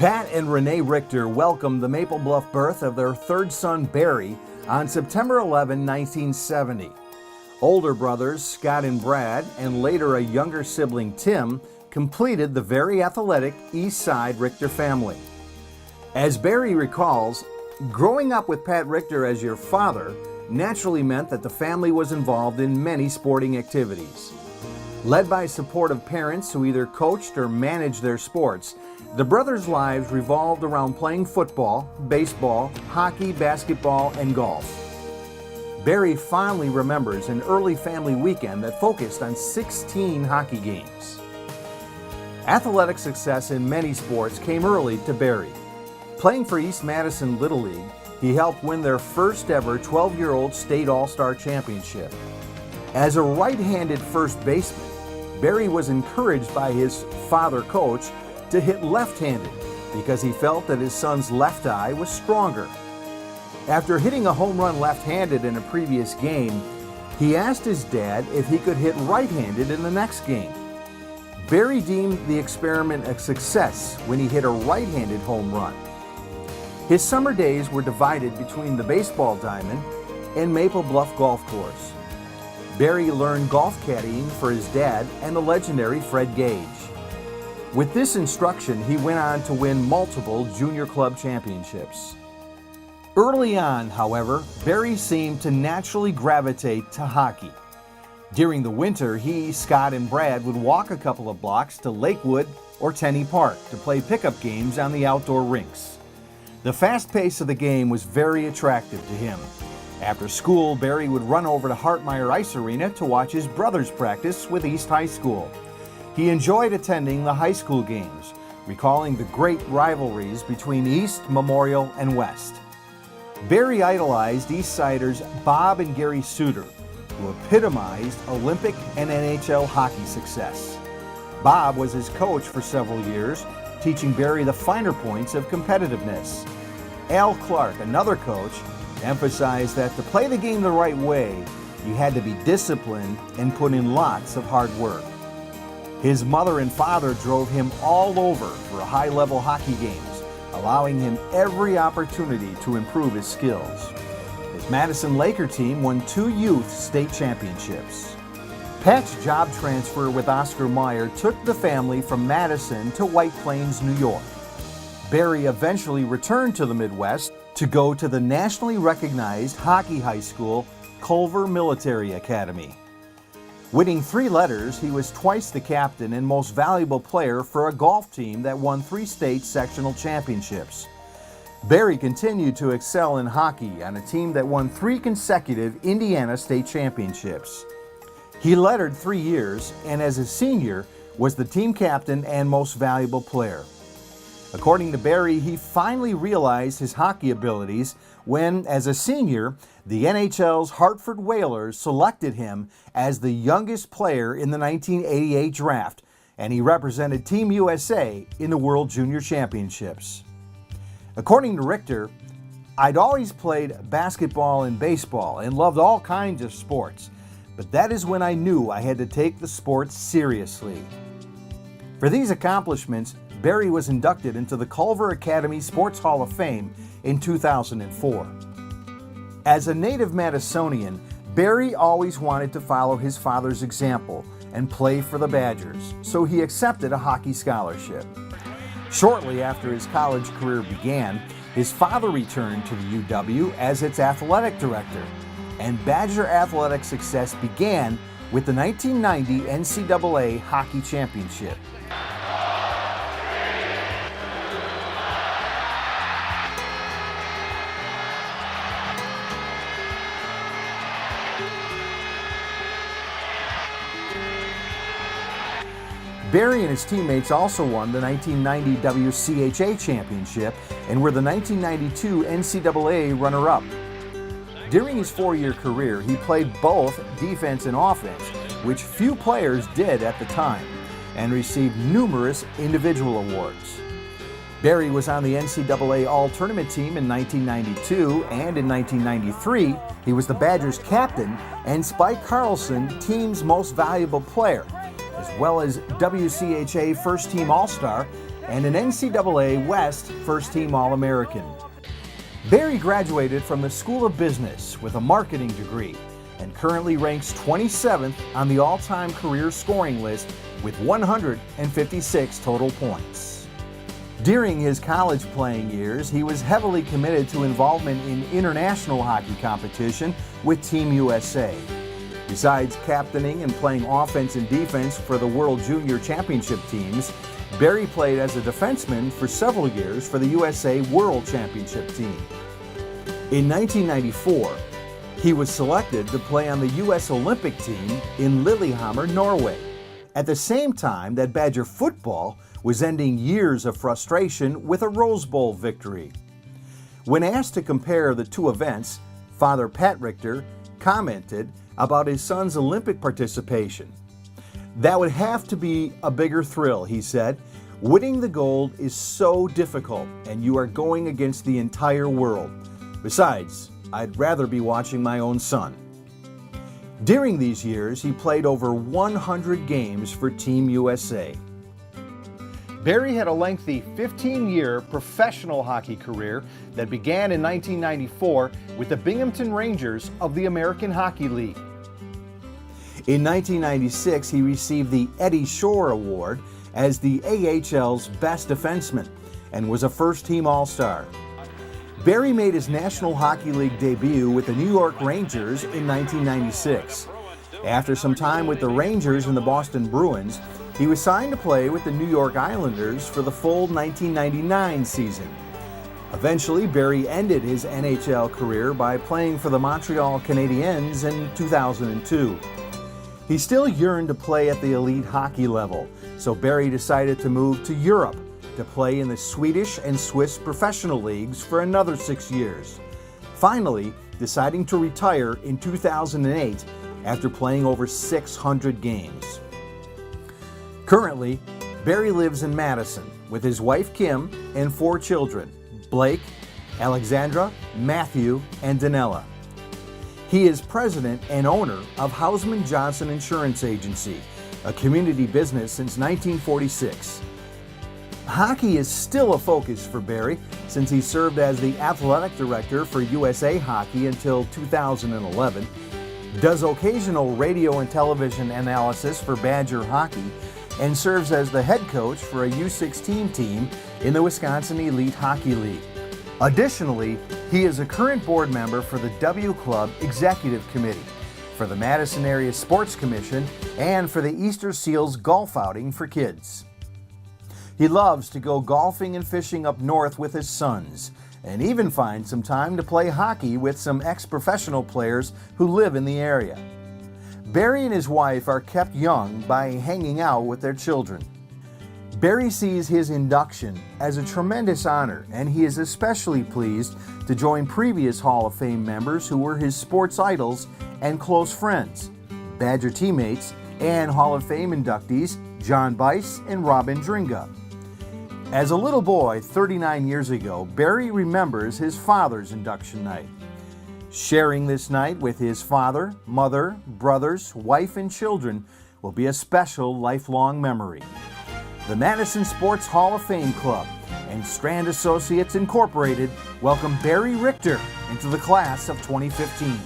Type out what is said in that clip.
Pat and Renee Richter welcomed the Maple Bluff birth of their third son, Barry, on September 11, 1970. Older brothers, Scott and Brad, and later a younger sibling, Tim, completed the very athletic East Side Richter family. As Barry recalls, growing up with Pat Richter as your father naturally meant that the family was involved in many sporting activities. Led by supportive parents who either coached or managed their sports, the brothers' lives revolved around playing football, baseball, hockey, basketball, and golf. Barry fondly remembers an early family weekend that focused on 16 hockey games. Athletic success in many sports came early to Barry. Playing for East Madison Little League, he helped win their first ever 12-year-old state All-Star championship. As a right-handed first baseman, Barry was encouraged by his father coach to hit left-handed because he felt that his son's left eye was stronger. After hitting a home run left-handed in a previous game, he asked his dad if he could hit right-handed in the next game. Barry deemed the experiment a success when he hit a right-handed home run. His summer days were divided between the baseball diamond and Maple Bluff Golf Course. Barry learned golf caddying for his dad and the legendary Fred Gage. With this instruction, he went on to win multiple junior club championships. Early on, however, Barry seemed to naturally gravitate to hockey. During the winter, he, Scott, and Brad would walk a couple of blocks to Lakewood or Tenney Park to play pickup games on the outdoor rinks. The fast pace of the game was very attractive to him. After school, Barry would run over to Hartmeyer Ice Arena to watch his brothers practice with East High School. He enjoyed attending the high school games, recalling the great rivalries between East, Memorial, and West. Barry idolized Eastsiders Bob and Gary Suter, who epitomized Olympic and NHL hockey success. Bob was his coach for several years, teaching Barry the finer points of competitiveness. Al Clark, another coach, emphasized that to play the game the right way, you had to be disciplined and put in lots of hard work. His mother and father drove him all over for high-level hockey games, allowing him every opportunity to improve his skills. His Madison Laker team won 2 youth state championships. Pat's job transfer with Oscar Mayer took the family from Madison to White Plains, New York. Barry eventually returned to the Midwest to go to the nationally recognized hockey high school, Culver Military Academy. Winning 3 letters, he was twice the captain and most valuable player for a golf team that won 3 state sectional championships. Barry continued to excel in hockey on a team that won 3 consecutive Indiana state championships. He lettered 3 years, and as a senior, was the team captain and most valuable player. According to Barry, he finally realized his hockey abilities when, as a senior, the NHL's Hartford Whalers selected him as the youngest player in the 1988 draft, and he represented Team USA in the World Junior Championships. According to Richter, I'd always played basketball and baseball and loved all kinds of sports, but that is when I knew I had to take the sports seriously. For these accomplishments, Barry was inducted into the Culver Academy Sports Hall of Fame in 2004. As a native Madisonian, Barry always wanted to follow his father's example and play for the Badgers, so he accepted a hockey scholarship. Shortly after his college career began, his father returned to the UW as its athletic director, and Badger athletic success began with the 1990 NCAA Hockey Championship. Barry and his teammates also won the 1990 WCHA Championship and were the 1992 NCAA runner-up. During his 4-year career, he played both defense and offense, which few players did at the time, and received numerous individual awards. Barry was on the NCAA All-Tournament team in 1992, and in 1993, he was the Badgers' captain and Spike Carlson team's most valuable player, as well as WCHA First Team All-Star and an NCAA West first-team All-American. Barry graduated from the School of Business with a marketing degree and currently ranks 27th on the all-time career scoring list with 156 total points. During his college playing years, he was heavily committed to involvement in international hockey competition with Team USA. Besides captaining and playing offense and defense for the World Junior Championship teams, Barry played as a defenseman for several years for the USA World Championship team. In 1994, he was selected to play on the U.S. Olympic team in Lillehammer, Norway, at the same time that Badger football was ending years of frustration with a Rose Bowl victory. When asked to compare the two events, Father Pat Richter commented about his son's Olympic participation. "That would have to be a bigger thrill," he said. "Winning the gold is so difficult, and you are going against the entire world. Besides, I'd rather be watching my own son." During these years, he played over 100 games for Team USA. Barry had a lengthy 15-year professional hockey career that began in 1994 with the Binghamton Rangers of the American Hockey League. In 1996, he received the Eddie Shore Award as the AHL's best defenseman and was a first-team All-Star. Barry made his National Hockey League debut with the New York Rangers in 1996. After some time with the Rangers and the Boston Bruins, he was signed to play with the New York Islanders for the full 1999 season. Eventually, Barry ended his NHL career by playing for the Montreal Canadiens in 2002. He still yearned to play at the elite hockey level, so Barry decided to move to Europe to play in the Swedish and Swiss professional leagues for another 6 years, finally deciding to retire in 2008 after playing over 600 games. Currently, Barry lives in Madison with his wife Kim and 4 children, Blake, Alexandra, Matthew, and Danella. He is president and owner of Hausman Johnson Insurance Agency, a community business since 1946. Hockey is still a focus for Barry since he served as the athletic director for USA Hockey until 2011, does occasional radio and television analysis for Badger Hockey, and serves as the head coach for a U16 team in the Wisconsin Elite Hockey League. Additionally, he is a current board member for the W Club Executive Committee, for the Madison Area Sports Commission, and for the Easter Seals golf outing for kids. He loves to go golfing and fishing up north with his sons, and even finds some time to play hockey with some ex-professional players who live in the area. Barry and his wife are kept young by hanging out with their children. Barry sees his induction as a tremendous honor, and he is especially pleased to join previous Hall of Fame members who were his sports idols and close friends, Badger teammates, and Hall of Fame inductees John Bice and Robin Dringa. As a little boy 39 years ago, Barry remembers his father's induction night. Sharing this night with his father, mother, brothers, wife, and children will be a special lifelong memory. The Madison Sports Hall of Fame Club and Strand Associates Incorporated welcome Barry Richter into the class of 2015.